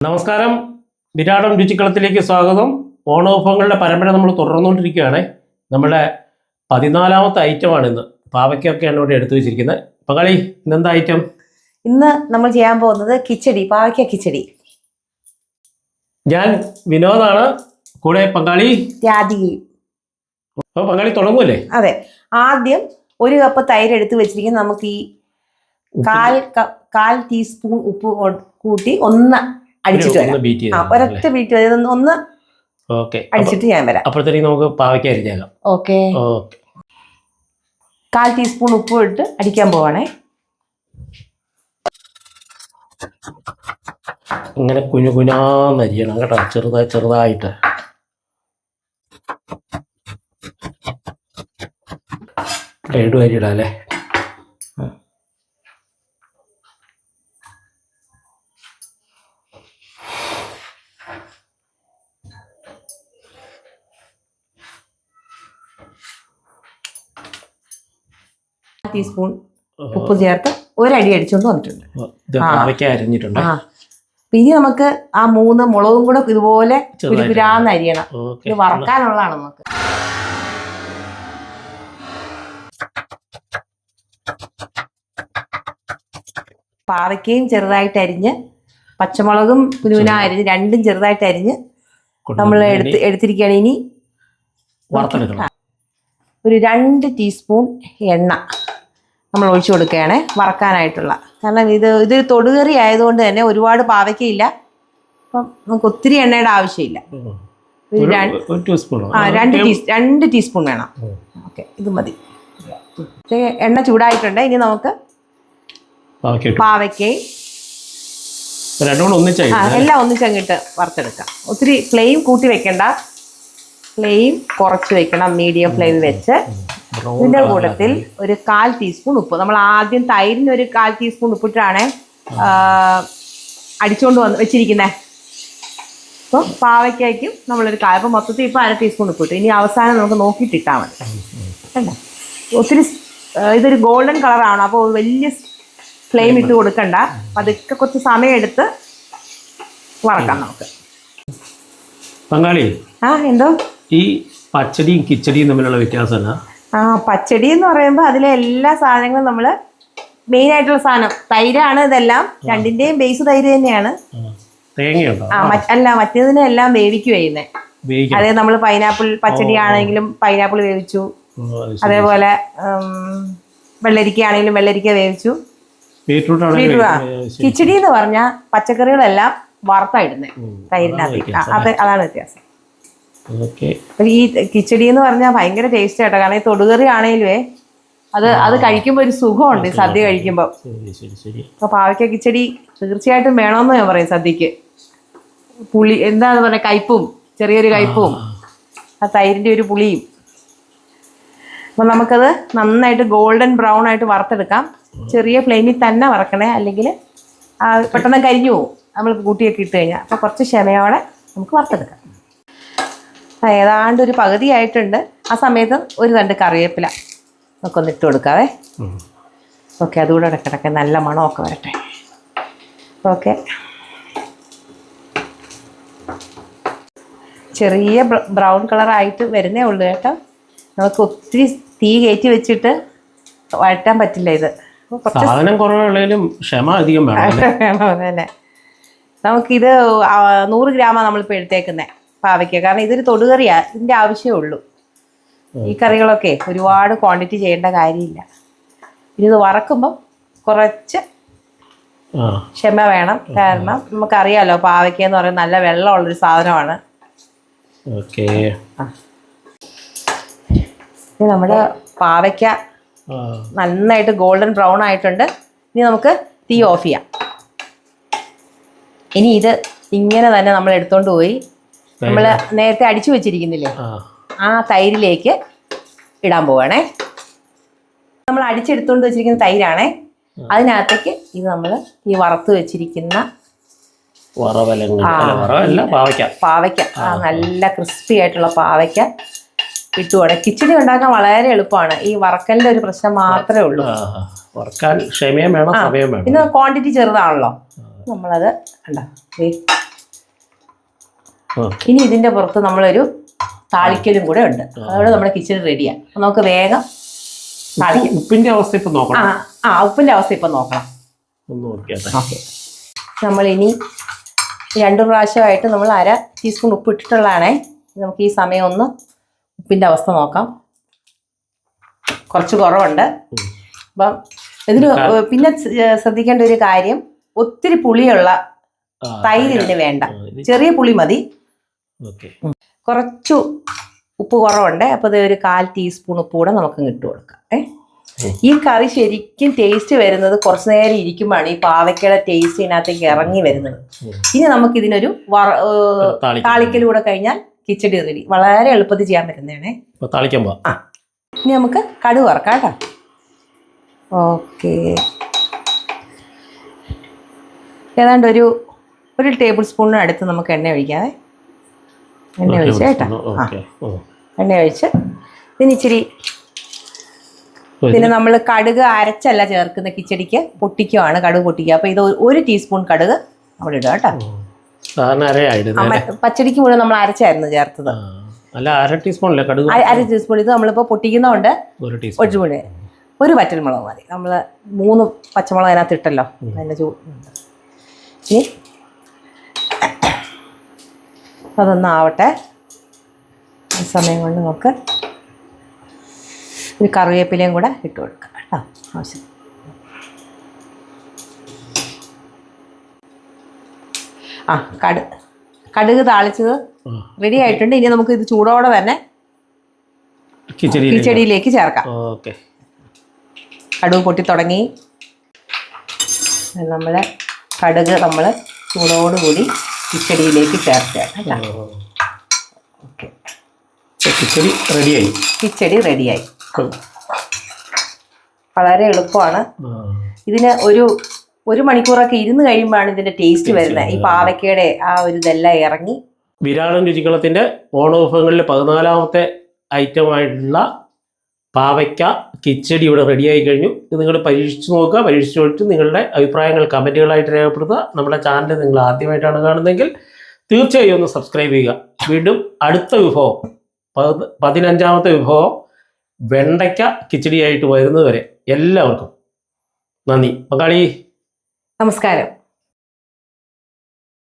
നമസ്കാരം, വിരാടം രുചിക്കളത്തിലേക്ക് സ്വാഗതം. ഓണോത്സവങ്ങളുടെ പരമ്പര നമ്മൾ തുടർന്നുകൊണ്ടിരിക്കുകയാണ്. നമ്മുടെ 14ാമത്തെ ഐറ്റമാണ് ഇന്ന്. പാവയ്ക്കൊക്കെയാണ് ഇവിടെ എടുത്തു വെച്ചിരിക്കുന്നത്. പങ്കാളി, ഇന്നെന്താ ഐറ്റം? ഇന്ന് നമ്മൾ ചെയ്യാൻ പോകുന്നത് കിച്ചടി, പാവയ്ക്ക കിച്ചടി. ഞാൻ വിനോദാണ്, കൂടെ പങ്കാളി രാധികയും. അപ്പോൾ പങ്കാളി തുടങ്ങുമല്ലേ? അതെ, ആദ്യം 1 കപ്പ് തൈര് എടുത്ത് വെച്ചിരിക്കുന്നത് നമുക്ക് ഈ കാൽ ടീസ്പൂൺ ഉപ്പ് കൂട്ടി ഒന്ന് അടിച്ചിട്ട് ഒരൊറ്റ ബീറ്റ് ഒന്ന് അടിച്ചിട്ട് ഞാൻ വരാം. അപ്പോഴത്തേക്ക് നമുക്ക് പാവയ്ക്ക അരിഞ്ഞേക്കാം. ഓക്കെ. 1/4 ടീസ്പൂൺ ഉപ്പ് ഇട്ട് അടിക്കാൻ പോവാണേ. ഇങ്ങനെ കുഞ്ഞുകുഞ്ഞാന്നരിയണം കേട്ടോ, ചെറുതായിട്ട്. ലഡു അരിയിടാം അല്ലേ? ടീസ്പൂൺ ഉപ്പ് ചേർത്ത് ഒരടി അടിച്ചുകൊണ്ട് വന്നിട്ടുണ്ട്. അരിഞ്ഞിട്ടുണ്ട്. ഇനി നമുക്ക് ആ 3 മുളകും കൂടെ ഇതുപോലെ കുരുകുരാന്ന് അരിയണം. ഇത് വറക്കാനുള്ളതാണ് നമുക്ക്. പാവയ്ക്കയും ചെറുതായിട്ട് അരിഞ്ഞ്, പച്ചമുളകും കുനുകുന അരിഞ്ഞ്, രണ്ടും ചെറുതായിട്ട് അരിഞ്ഞ് നമ്മൾ എടുത്തിരിക്കുകയാണ്. ഇനി ഒരു 2 ടീസ്പൂൺ എണ്ണ നമ്മൾ ഒഴിച്ചു കൊടുക്കുകയാണ് വറക്കാനായിട്ടുള്ള. കാരണം ഇതൊരു തൊടുകറി ആയതുകൊണ്ട് തന്നെ ഒരുപാട് പാവയ്ക്കയില്ല, അപ്പം നമുക്ക് ഒത്തിരി എണ്ണയുടെ ആവശ്യമില്ല. 2 ടീസ്പൂൺ വേണം. ഓക്കെ, ഇത് മതി. എണ്ണ ചൂടായിട്ടുണ്ട്. ഇനി നമുക്ക് പാവയ്ക്കയും എല്ലാം ഒന്നിച്ചങ്ങിട്ട് വറുത്തെടുക്കാം. ഒത്തിരി ഫ്ലെയിം കൂട്ടി വെക്കണ്ട, ഫ്ലെയിം കുറച്ച് വെക്കണം, മീഡിയം ഫ്ലെയിം വെച്ച്. ഇതിൻ്റെ കൂട്ടത്തിൽ ഒരു 1/4 ടീസ്പൂൺ ഉപ്പ്. നമ്മൾ ആദ്യം തൈരിന് ഒരു 1/4 ടീസ്പൂൺ ഉപ്പിട്ടാണ് അടിച്ചുകൊണ്ട് വെച്ചിരിക്കുന്നത്. അപ്പോൾ പാവയ്ക്കും നമ്മളൊരു അപ്പം മൊത്തത്തിൽ ഇപ്പോൾ 1/2 ടീസ്പൂൺ ഉപ്പിട്ടു. ഇനി അവസാനം നമുക്ക് നോക്കിയിട്ടിട്ടാൽ മതി. കണ്ടോ, ഒത്തിരി ഇതൊരു ഗോൾഡൻ കളറാണ്, അപ്പോൾ വലിയ ഫ്ലെയിം ഇട്ട് കൊടുക്കണ്ട. അതൊക്കെ കുറച്ച് സമയം എടുത്ത് വറക്കാം നമുക്ക്. പങ്കാളി, എന്തോ ഈ പച്ചടിയും കിച്ചടിയും തമ്മിലുള്ള വ്യത്യാസം? പച്ചടി എന്ന് പറയുമ്പോൾ അതിലെ എല്ലാ സാധനങ്ങളും നമ്മൾ മെയിൻ ആയിട്ടുള്ള സാധനം തൈരാണ്. ഇതെല്ലാം രണ്ടിന്റെയും ബേസ് തൈര് തന്നെയാണ്. അല്ല, മറ്റേതിനെ എല്ലാം വേവിക്കുക ചെയ്യുന്നത്. അതായത് നമ്മൾ പൈനാപ്പിൾ പച്ചടി ആണെങ്കിലും പൈനാപ്പിൾ വേവിച്ചു, അതേപോലെ വെള്ളരിക്ക ആണെങ്കിലും വെള്ളരിക്ക വേവിച്ചു. കിച്ചടി എന്ന് പറഞ്ഞാൽ പച്ചക്കറികളെല്ലാം വറുത്തായിടുന്നത് തൈരിനകത്ത്. അതാണ് വ്യത്യാസം. ഈ കിച്ചടി എന്ന് പറഞ്ഞാൽ ഭയങ്കര ടേസ്റ്റ് ആട്ടോ. കാരണം ഈ തൊടുകറി ആണെങ്കിലുവേ അത് കഴിക്കുമ്പോൾ ഒരു സുഖമുണ്ട്, സദ്യ കഴിക്കുമ്പോൾ. അപ്പൊ പാവയ്ക്ക കിച്ചടി തീർച്ചയായിട്ടും വേണമെന്ന് ഞാൻ പറയും. സദ്യക്ക് പുളി എന്താന്ന് പറഞ്ഞ കയ്പും, ചെറിയൊരു കയ്പും, ആ തൈരിന്റെ ഒരു പുളിയും. അപ്പൊ നമുക്കത് നന്നായിട്ട് ഗോൾഡൻ ബ്രൗൺ ആയിട്ട് വറുത്തെടുക്കാം. ചെറിയ ഫ്ലെയിമിൽ തന്നെ വറക്കണേ, അല്ലെങ്കിൽ പെട്ടെന്ന് കരിഞ്ഞു പോകും നമ്മൾ കൂട്ടിയൊക്കെ ഇട്ട് കഴിഞ്ഞാൽ. അപ്പൊ കുറച്ച് ക്ഷമയോടെ നമുക്ക് വറുത്തെടുക്കാം. ഏതാണ്ട് ഒരു പകുതി ആയിട്ടുണ്ട്. ആ സമയത്ത് ഒരു 2 കറിവേപ്പില നമുക്കൊന്ന് ഇട്ട് കൊടുക്കാവേ. ഓക്കെ, അതുകൂടെ ഇടയ്ക്കിടയ്ക്ക് നല്ല മണമൊക്കെ വരട്ടെ. ഓക്കെ, ചെറിയ ബ്രൗൺ കളറായിട്ട് വരുന്നേ ഉള്ളൂ കേട്ടോ. നമുക്ക് ഒത്തിരി തീ കയറ്റി വെച്ചിട്ട് വഴറ്റാൻ പറ്റില്ല. ഇത് ക്ഷമ അധികം തന്നെ. നമുക്കിത് 100 ഗ്രാമാണ് നമ്മളിപ്പോൾ എടുത്തേക്കുന്നത് പാവയ്ക്ക. കാരണം ഇതൊരു തൊടുകറിയാ, ഇതിൻ്റെ ആവശ്യമേ ഉള്ളൂ. ഈ കറികളൊക്കെ ഒരുപാട് ക്വാണ്ടിറ്റി ചെയ്യേണ്ട കാര്യമില്ല. പിന്നെ ഇത് വറക്കുമ്പം കുറച്ച് ക്ഷമ വേണം. കാരണം നമുക്കറിയാലോ പാവയ്ക്ക എന്ന് പറയുന്നത് നല്ല വെള്ളമുള്ളൊരു സാധനമാണ്. നമ്മുടെ പാവയ്ക്ക നന്നായിട്ട് ഗോൾഡൻ ബ്രൗൺ ആയിട്ടുണ്ട്. ഇനി നമുക്ക് തീ ഓഫ് ചെയ്യാം. ഇനി ഇത് ഇങ്ങനെ തന്നെ നമ്മൾ എടുത്തോണ്ട് പോയി നമ്മൾ നേരത്തെ അടിച്ചു വെച്ചിരിക്കുന്നില്ലേ, ആ തൈരിലേക്ക് ഇടാൻ പോവാണേ. നമ്മൾ അടിച്ചെടുത്തോണ്ട് വെച്ചിരിക്കുന്ന തൈരാണേ. അതിനകത്തേക്ക് ഇത് നമ്മൾ ഈ വറുത്ത് വെച്ചിരിക്കുന്ന പാവയ്ക്ക, നല്ല ക്രിസ്പി ആയിട്ടുള്ള പാവയ്ക്ക ഇട്ടുകൂടെ. കിച്ചടി ഉണ്ടാക്കാൻ വളരെ എളുപ്പമാണ്. ഈ വറക്കലിന്റെ ഒരു പ്രശ്നം മാത്രമേ ഉള്ളൂ. വറക്കാൻ ക്ഷമയും വേണം, സമയം വേണം. പിന്നെ ക്വാണ്ടിറ്റി ചെറുതാണല്ലോ. നമ്മളത് കണ്ടോ ഇനി ഇതിന്റെ പുറത്ത് നമ്മളൊരു താളിക്കലും കൂടെ ഉണ്ട്. അതോടെ നമ്മുടെ കിച്ചൺ റെഡിയാണ്. നമുക്ക് വേഗം താളിക്കാം. ഉപ്പിന്റെ അവസ്ഥ ഇപ്പൊ നോക്കണം. ഉപ്പിന്റെ അവസ്ഥ ഇപ്പൊ നോക്കണം. ഓക്കെ, നമ്മളിനി 2 പ്രാവശ്യമായിട്ട് നമ്മൾ 1/2 ടീസ്പൂൺ ഉപ്പ് ഇട്ടിട്ടുള്ളതാണേ. നമുക്ക് ഈ സമയം ഒന്ന് ഉപ്പിന്റെ അവസ്ഥ നോക്കാം. കുറച്ച് കുറവുണ്ട്. അപ്പം ഇതിന് പിന്നെ ശ്രദ്ധിക്കേണ്ട ഒരു കാര്യം, ഒത്തിരി പുളിയുള്ള തൈര് ഇതിന് വേണ്ട. ചെറിയ പുളി മതി. കുറച്ചു ഉപ്പ് കുറവുണ്ട്. അപ്പോൾ ഇത് ഒരു 1/4 ടീസ്പൂൺ ഉപ്പ് കൂടെ നമുക്ക് ഇട്ട് കൊടുക്കാം. ഈ കറി ശരിക്കും ടേസ്റ്റ് വരുന്നത് കുറച്ച് നേരം ഇരിക്കുമ്പോഴാണ് ഈ പാവയ്ക്കയുടെ ടേസ്റ്റ് ഇതിനകത്തേക്ക് ഇറങ്ങി വരുന്നത്. ഇനി നമുക്ക് ഇതിനൊരു താളിക്കലൂടെ കഴിഞ്ഞാൽ കിച്ചടി റെഡി. വളരെ എളുപ്പത്തിൽ ചെയ്യാൻ പറ്റുന്നതാണേ. ഇനി നമുക്ക് കടുക് വറക്കാം കേട്ടോ. ഓക്കെ, ഏതാണ്ട് ഒരു ടേബിൾ സ്പൂണിന് അടുത്ത് നമുക്ക് എണ്ണ ഒഴിക്കാതെ. എണ്ണ ഒഴിച്ച് കേട്ടോ. എണ്ണ ഒഴിച്ച് ഇതിനിച്ചിരി, പിന്നെ നമ്മൾ കടുക് അരച്ചല്ല ചേർക്കുന്ന കിച്ചടിക്ക്, പൊട്ടിക്കുവാണ്. കടുക് പൊട്ടിക്കുക. അപ്പോൾ ഇത് 1 ടീസ്പൂൺ കടുക് അവിടെ ഇടുക കേട്ടോ. പച്ചടിക്ക് മുഴുവൻ നമ്മൾ അരച്ചായിരുന്നു ചേർത്തത്. 1/2 ടീസ്പൂൺ. ഇത് നമ്മളിപ്പോൾ പൊട്ടിക്കുന്നതുകൊണ്ട് 1 ടീസ്പൂൺ. 1 വറ്റൽമുളക് മതി. നമ്മൾ 3 പച്ചമുളക് അതിനകത്ത് ഇട്ടല്ലോ. അതിൻ്റെ ഇനി അതൊന്നാവട്ടെ. ഈ സമയം കൊണ്ട് നമുക്ക് ഒരു കറിവേപ്പിലയും കൂടെ ഇട്ട് കൊടുക്കാം കേട്ടോ. ആവശ്യം. കടുക് താളിച്ചത് റെഡി ആയിട്ടുണ്ട്. ഇനി നമുക്ക് ഇത് ചൂടോടെ തന്നെ കിച്ചടിയിലേക്ക് ചേർക്കാം. കടുക് പൊട്ടി തുടങ്ങി. നമ്മുടെ കടുക് നമ്മൾ ചൂടോടുകൂടി കിച്ചടിയിലേക്ക് ചേർക്കാം. കിച്ചടി റെഡിയായി. വളരെ എളുപ്പമാണ്. ഇതിന് ഒരു മണിക്കൂറൊക്കെ ഇരുന്ന് കഴിയുമ്പോഴാണ് ഇതിന്റെ ടേസ്റ്റ് വരുന്നത്. ഈ പാവയ്ക്കയുടെ ആ ഒരു ഇതെല്ലാം ഇറങ്ങി. വിരാടൻ രുചികളത്തിന്റെ ഓണവിഭവങ്ങളിലെ 14ാമത്തെ ഐറ്റമായിട്ടുള്ള പാവയ്ക്ക കിച്ചടി ഇവിടെ റെഡിയായി കഴിഞ്ഞു. ഇത് നിങ്ങൾ പരീക്ഷിച്ച് നോക്കുക. പരീക്ഷിച്ച് നോക്കിയിട്ട് നിങ്ങളുടെ അഭിപ്രായങ്ങൾ കമൻറ്റുകളായിട്ട് രേഖപ്പെടുത്തുക. നമ്മുടെ ചാനൽ നിങ്ങൾ ആദ്യമായിട്ടാണ് കാണുന്നതെങ്കിൽ തീർച്ചയായും ഒന്ന് സബ്സ്ക്രൈബ് ചെയ്യുക. വീണ്ടും അടുത്ത വിഭവം, 15ാമത്തെ വിഭവം വെണ്ടയ്ക്ക കിച്ചടിയായിട്ട് വരുന്നതുവരെ എല്ലാവർക്കും നന്ദി. പങ്കാളി, നമസ്കാരം.